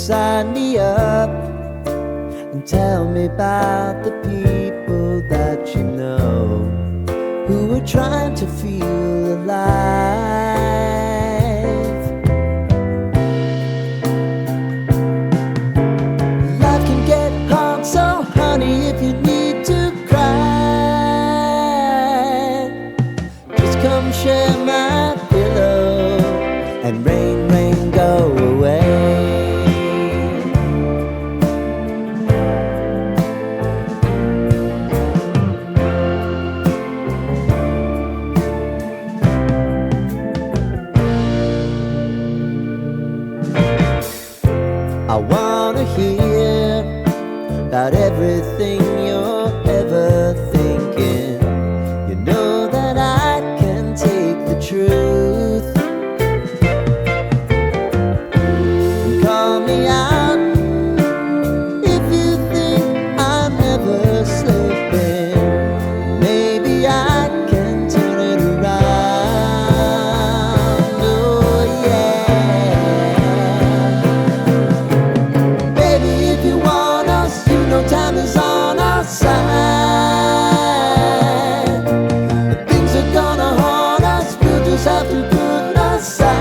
Sign me up and tell me about the people that you know who are trying to feel alive. Life can get hard, so honey, if you need to cry, just come share my pillow and rain, rain, go away. I wanna hear about everything you're ever thinking. You know that I can take the truth. And call me out if you think I'm ever slipping. Maybe I can turn it around. Oh yeah. Time is on our side. If things are gonna haunt us, we'll just have to put aside.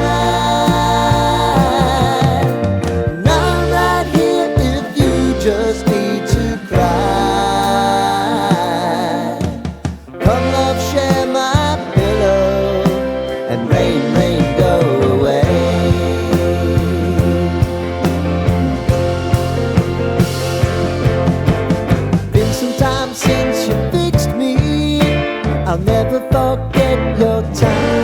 And I'm right here if you just need to cry. Come love, share my pillow and rain, rain, go away. Since you fixed me, I'll never forget your time.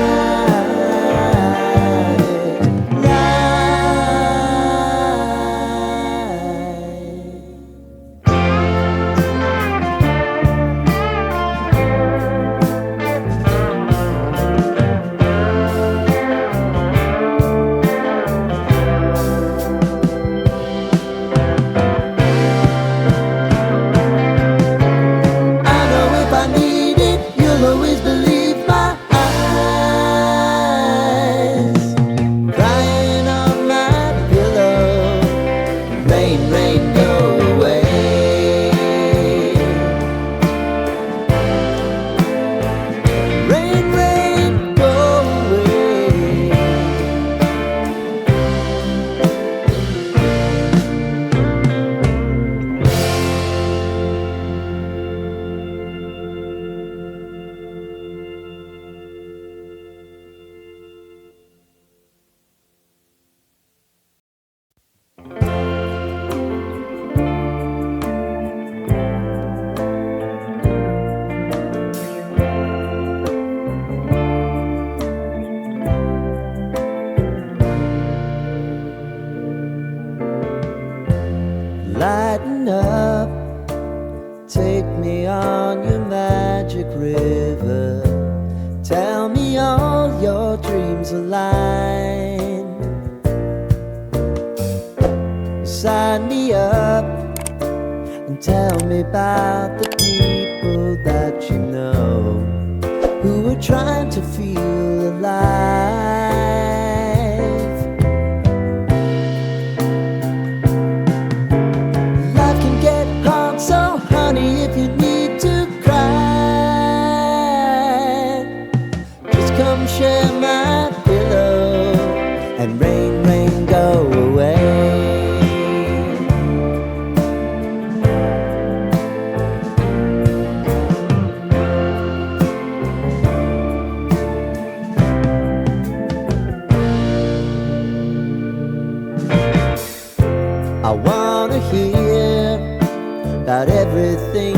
Lighten up, take me on your magic river. Tell me all your dreams align. Sign me up and tell me about the people that you know who are trying to feel alive. So honey, if you need to cry, just come share my pillow and rain, rain, go away. I wanna hear about everything